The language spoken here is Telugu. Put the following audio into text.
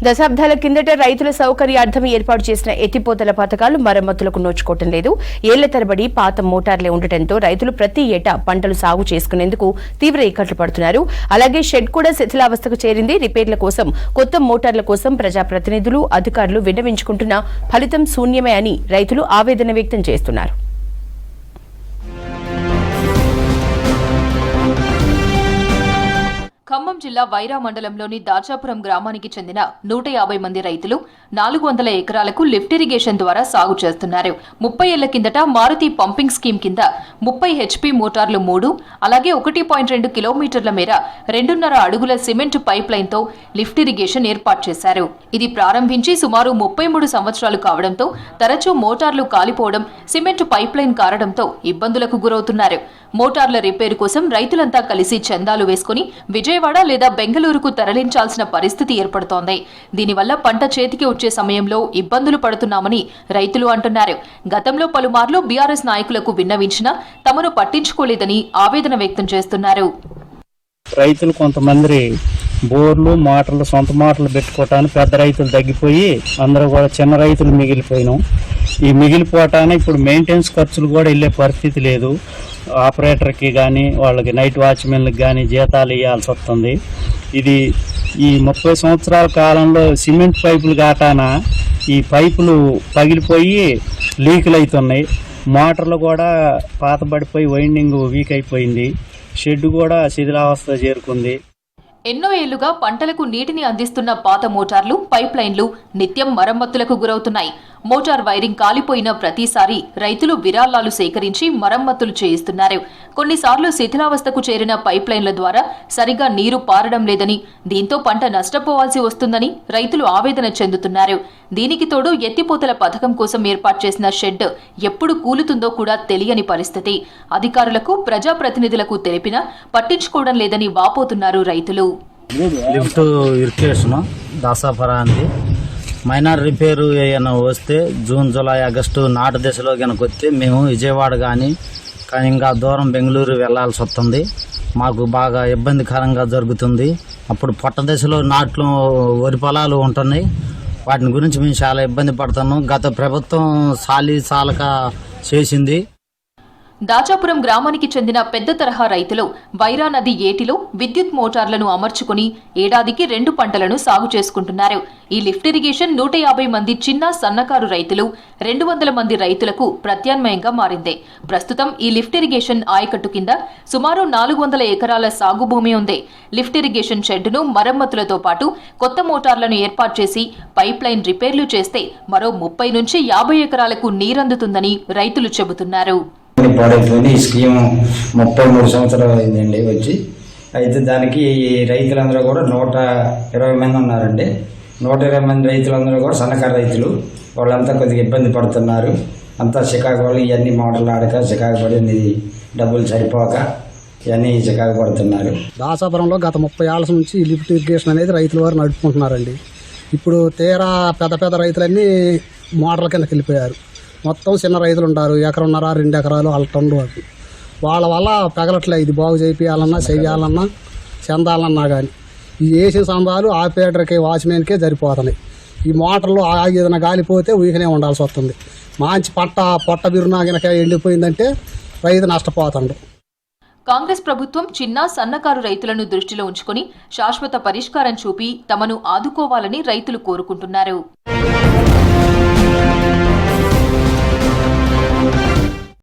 దశాబ్దాల కిందట రైతుల సౌకర్యార్థం ఏర్పాటు చేసిన ఎత్తిపోతల పథకాలు మరమ్మతులకు నోచుకోవటం లేదు. ఏళ్ల తరబడి పాత మోటార్లే ఉండటంతో రైతులు ప్రతి ఏటా పంటలు సాగు చేసుకునేందుకు తీవ్ర ఇక్కట్లు పడుతున్నారు. అలాగే షెడ్ కూడా శిథిలావస్థకు చేరింది. రిపేర్ల కోసం, కొత్త మోటార్ల కోసం ప్రజాప్రతినిధులు, అధికారులు విన్నవించుకుంటున్నా ఫలితం శూన్యమే అని రైతులు ఆవేదన వ్యక్తం చేస్తున్నారు. ఖమ్మం జిల్లా వైరా మండలంలోని దాచాపురం గ్రామానికి చెందిన 150 మంది రైతులు 400 ఎకరాలకు లిఫ్ట్ ఇరిగేషన్ ద్వారా సాగు చేస్తున్నారు. 30 ఏళ్ల కిందట మారుతి పంపింగ్ స్కీమ్ కింద 30 HP మోటార్లు 3, అలాగే 1.2 కిలోమీటర్ల మేర 2.5 అడుగుల సిమెంట్ పైప్ లైన్ తో లిఫ్ట్ ఇరిగేషన్ ఏర్పాటు చేశారు. ఇది ప్రారంభించి సుమారు 33 సంవత్సరాలు కావడంతో తరచూ మోటార్లు కాలిపోవడం, సిమెంట్ పైప్ లైన్ కారడంతో ఇబ్బందులకు గురవుతున్నారు. మోటార్ల రిపేరు కోసం రైతులంతా కలిసి చందాలు వేసుకుని విజయవాడ లేదా బెంగళూరుకు తరలించాల్సిన పరిస్థితి ఏర్పడుతోంది. దీనివల్ల పంట చేతికి వచ్చే సమయంలో ఇబ్బందులు పడుతున్నామని రైతులు అంటున్నారు. గతంలో పలుమార్లు బీఆర్ఎస్ నాయకులకు విన్నవించినా తమను పట్టించుకోలేదని ఆవేదన వ్యక్తం చేస్తున్నారు. రైతులు కొంతమంది బోర్లు, మోటార్లు, సొంత మోటార్లు పెట్టుకోవటానికి పెద్ద రైతులు తగ్గిపోయి అందరూ కూడా చిన్న రైతులు మిగిలిపోయినాం. ఈ మిగిలిపోవటానికి ఇప్పుడు మెయింటెనెన్స్ ఖర్చులు కూడా వెళ్ళే పరిస్థితి లేదు. ఆపరేటర్కి కానీ, వాళ్ళకి నైట్ వాచ్మెన్లకు కానీ జీతాలు ఇవ్వాల్సి వస్తుంది. ఇది ఈ 30 సంవత్సరాల కాలంలో సిమెంట్ పైపులు కాటాన ఈ పైపులు పగిలిపోయి లీకులు అవుతున్నాయి. మోటార్లు కూడా పాతబడిపోయి వైండింగ్ వీక్ అయిపోయింది. షెడ్ కూడా శిథిలావస్థ చేరుకుంది. ఎన్నో ఏళ్లుగా పంటలకు నీటిని అందిస్తున్న పాత మోటార్లు, పైప్ లైన్లు నిత్యం మరమ్మతులకు గురవుతున్నాయి. మోటార్ వైరింగ్ కాలిపోయిన ప్రతిసారి రైతులు విరాళాలు సేకరించి మరమ్మతులు చేయిస్తున్నారు. కొన్నిసార్లు శిథిలావస్థకు చేరిన పైప్ లైన్ల ద్వారా సరిగా నీరు పారడం లేదని, దీంతో పంట నష్టపోవాల్సి వస్తుందని రైతులు ఆవేదన చెందుతున్నారు. దీనికి తోడు ఎత్తిపోతల పథకం కోసం ఏర్పాటు చేసిన షెడ్ ఎప్పుడు కూలుతుందో కూడా తెలియని పరిస్థితి. అధికారులకు, ప్రజాప్రతినిధులకు తెలిపినా పట్టించుకోవడం లేదని వాపోతున్నారు రైతులు. లిఫ్ట్ ఇరిగేషన్ దాసాపురానికి మైనర్ రిపేరు ఏమైనా వస్తే జూన్, జూలై, ఆగస్టు నాటు దశలో కనుక వస్తే మేము విజయవాడ కానీ ఇంకా దూరం బెంగళూరు వెళ్లాల్సి వస్తుంది. మాకు బాగా ఇబ్బందికరంగా జరుగుతుంది. అప్పుడు పొట్ట దశలో నాట్లు, వరి పొలాలు ఉంటున్నాయి. వాటిని గురించి మేము చాలా ఇబ్బంది పడుతున్నాం. గత ప్రభుత్వం చాలక చేసింది. దాచాపురం గ్రామానికి చెందిన పెద్ద తరహా రైతులు వైరా నది ఏటిలో విద్యుత్ మోటార్లను అమర్చుకుని ఏడాదికి 2 పంటలను సాగు చేసుకుంటున్నారు. ఈ లిఫ్ట్ ఇరిగేషన్ 150 మంది చిన్న, సన్నకారు రైతులు, 200 మంది రైతులకు ప్రత్యామ్నాయంగా మారింది. ప్రస్తుతం ఈ లిఫ్ట్ ఇరిగేషన్ ఆయకట్టు కింద సుమారు 400 ఎకరాల సాగు భూమి ఉంది. లిఫ్ట్ ఇరిగేషన్ షెడ్డును మరమ్మతులతో పాటు కొత్త మోటార్లను ఏర్పాటు చేసి పైప్ లైన్ రిపేర్లు చేస్తే మరో 30 నుంచి 50 ఎకరాలకు నీరందుతుందని రైతులు చెబుతున్నారు. పాడైపోయింది. ఈ స్కీమ్ 33 సంవత్సరాలు అయిందండి వచ్చి. అయితే దానికి రైతులందరూ కూడా 120 మంది ఉన్నారండి. 120 మంది రైతులందరూ కూడా సన్నకారు రైతులు. వాళ్ళంతా కొద్దిగా ఇబ్బంది పడుతున్నారు. అంతా చికాకు వాళ్ళు ఇవన్నీ మోటార్లు ఆడక చికాకు పడింది, డబ్బులు సరిపోక ఇవన్నీ చికాకు పడుతున్నారు. దాసాపురంలో గత 30 ఏళ్ల నుంచి లిఫ్ట్ ఇరిగేషన్ అనేది రైతుల వారు నడుపుకుంటున్నారండి. ఇప్పుడు తీరా పెద్ద రైతులన్నీ మోటార్ల కిందకి వెళ్ళిపోయారు. మొత్తం చిన్న రైతులు ఉంటారు, 1 ఎకరన్నర, 2 ఎకరాలు వాళ్ళ వాళ్ళ వల్ల పెగలట్లే. ఇది బాగు చేయాలన్నా, చెయ్యాలన్నా, చెందాలన్నా కానీ ఈ వేసిన సందాలు ఆపరేటర్కి, వాచ్మెన్కే సరిపోతున్నాయి. ఈ మోటార్లు ఏదైనా గాలిపోతే ఊరికనే ఉండాల్సి వస్తుంది. మంచి పొట్ట బిరునా గనక ఎండిపోయిందంటే రైతు నష్టపోతాడు. కాంగ్రెస్ ప్రభుత్వం చిన్న, సన్నకారు రైతులను దృష్టిలో ఉంచుకుని శాశ్వత పరిష్కారం చూపి తమను ఆదుకోవాలని రైతులు కోరుకుంటున్నారు.